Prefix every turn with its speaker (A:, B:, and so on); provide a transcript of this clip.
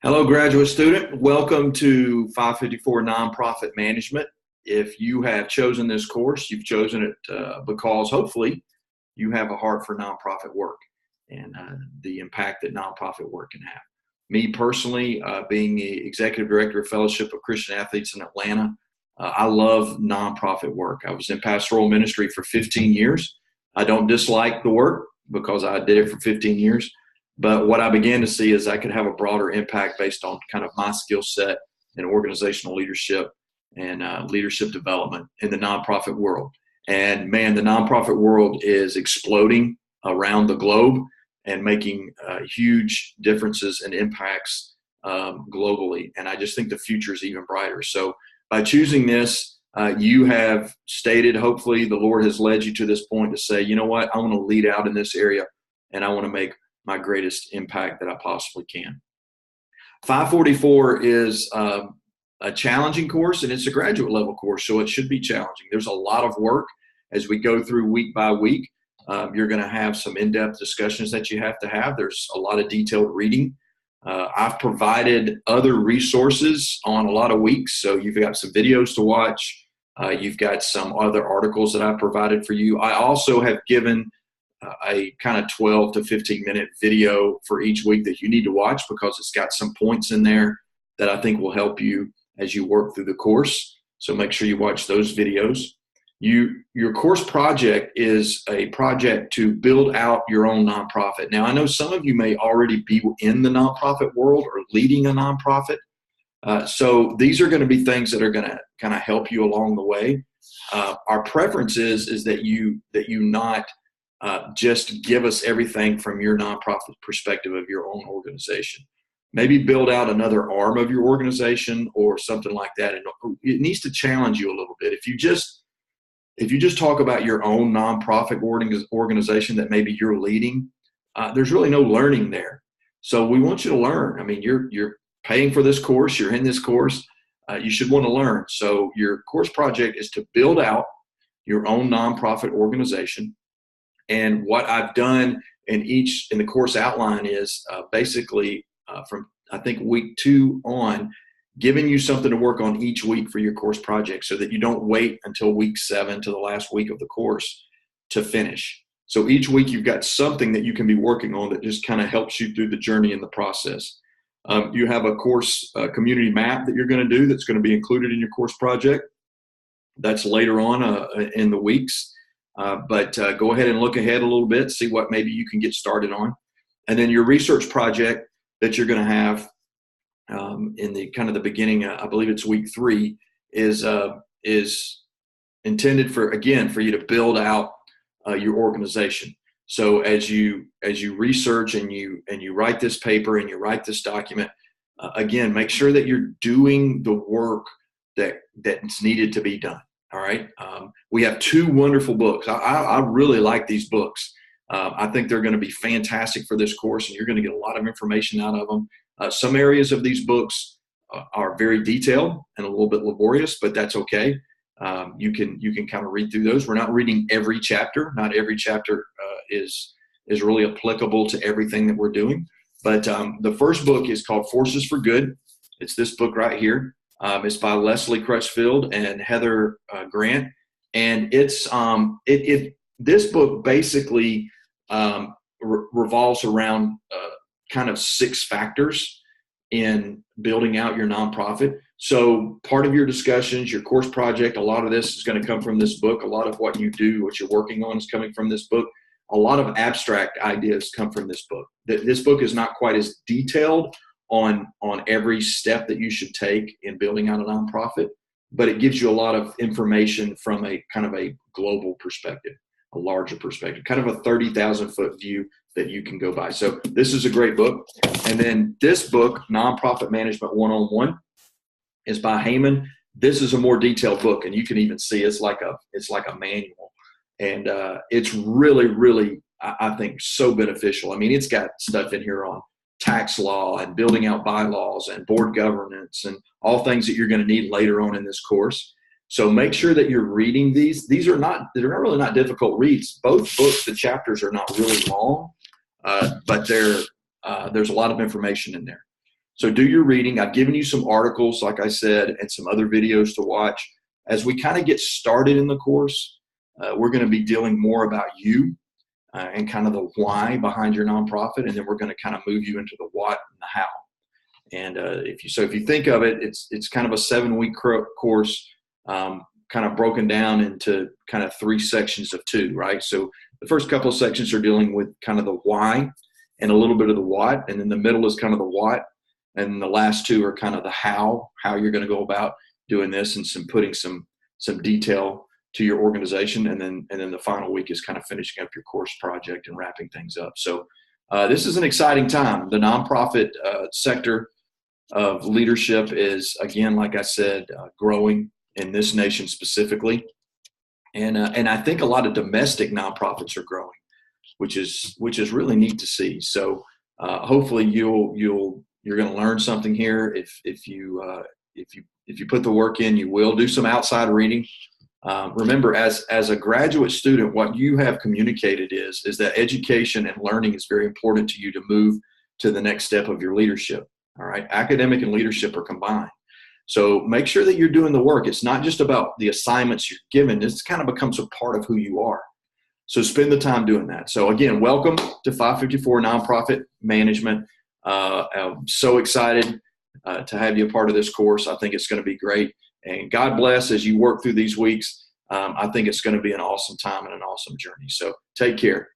A: Hello, graduate student. Welcome to 554 Nonprofit Management. If you have chosen this course, you've chosen it because hopefully you have a heart for nonprofit work and the impact that nonprofit work can have. Me personally, being the Executive Director of Fellowship of Christian Athletes in Atlanta, I love nonprofit work. I was in pastoral ministry for 15 years. I don't dislike the work because I did it for 15 years. But what I began to see is I could have a broader impact based on kind of my skill set in organizational leadership and leadership development in the nonprofit world. And man, the nonprofit world is exploding around the globe and making huge differences and impacts globally. And I just think the future is even brighter. So by choosing this, you have stated, hopefully the Lord has led you to this point to say, you know what, I want to lead out in this area and I want to make my greatest impact that I possibly can. 544 is a challenging course, and it's a graduate level course, so it should be challenging. There's a lot of work as we go through week by week. You're going to have some in-depth discussions that you have to have. There's a lot of detailed reading. I've provided other resources on a lot of weeks, so you've got some videos to watch. You've got some other articles that I've provided for you. I also have given a kind of 12 to 15 minute video for each week that you need to watch because it's got some points in there that I think will help you as you work through the course. So make sure you watch those videos. Your course project is a project to build out your own nonprofit. Now, I know some of you may already be in the nonprofit world or leading a nonprofit. So these are going to be things that are going to kind of help you along the way. Our preference is that you not just give us everything from your nonprofit perspective of your own organization. Maybe build out another arm of your organization or something like that. And it needs to challenge you a little bit. If you just talk about your own nonprofit organization that maybe you're leading, there's really no learning there. So we want you to learn. I mean, you're paying for this course. You're in this course. You should want to learn. So your course project is to build out your own nonprofit organization. And what I've done in the course outline is basically from, I think, week 2 on, giving you something to work on each week for your course project so that you don't wait until week 7 to the last week of the course to finish. So each week you've got something that you can be working on that just kind of helps you through the journey and the process. You have a course community map that you're going to do that's going to be included in your course project. That's later on in the weeks. But go ahead and look ahead a little bit, see what maybe you can get started on. And then your research project that you're going to have in the kind of the beginning, I believe it's week 3, is intended for you to build out your organization. So as you research and you write this paper and you write this document, again, make sure that you're doing the work that's needed to be done. All right. We have 2 wonderful books. I really like these books. I think they're going to be fantastic for this course, and you're going to get a lot of information out of them. Some areas of these books are very detailed and a little bit laborious, but that's okay. You can kind of read through those. We're not reading every chapter. Not every chapter is really applicable to everything that we're doing. But the first book is called Forces for Good. It's this book right here. It's by Leslie Crutchfield and Heather Grant, and it's this book basically revolves around kind of 6 factors in building out your nonprofit. So part of your discussions, your course project, a lot of this is going to come from this book. A lot of what you do, what you're working on, is coming from this book. A lot of abstract ideas come from this book. This book is not quite as detailed on every step that you should take in building out a nonprofit, but it gives you a lot of information from a kind of a global perspective, a larger perspective, kind of a 30,000 foot view that you can go by. So this is a great book. And then this book, Nonprofit Management 101, is by Heyman. This is a more detailed book, and you can even see it's like a manual. And it's really, really, I think, so beneficial. I mean, it's got stuff in here on tax law and building out bylaws and board governance and all things that you're going to need later on in this course. So make sure that you're reading these. They're really not difficult reads. Both books, the chapters are not really long, but there's a lot of information in there. So do your reading. I've given you some articles, like I said, and some other videos to watch. As we kind of get started in the course, we're going to be dealing more about you and kind of the why behind your nonprofit, and then we're going to kind of move you into the what and the how. And if you think of it, it's kind of a 7-week course, kind of broken down into kind of 3 sections of 2, right? So the first couple of sections are dealing with kind of the why and a little bit of the what, and then the middle is kind of the what, and the last 2 are kind of the how you're going to go about doing this, and putting some detail to your organization, and then the final week is kind of finishing up your course project and wrapping things up. So this is an exciting time. The nonprofit sector of leadership is, again, like I said, growing in this nation specifically, and I think a lot of domestic nonprofits are growing, which is really neat to see. So hopefully you're going to learn something here. If you put the work in, you will do some outside reading. Remember, as a graduate student, what you have communicated is that education and learning is very important to you to move to the next step of your leadership. All right, academic and leadership are combined. So make sure that you're doing the work. It's not just about the assignments you're given. This kind of becomes a part of who you are. So spend the time doing that. So again, welcome to 554 Nonprofit Management. I'm so excited to have you a part of this course. I think it's going to be great. And God bless as you work through these weeks. I think it's going to be an awesome time and an awesome journey. So take care.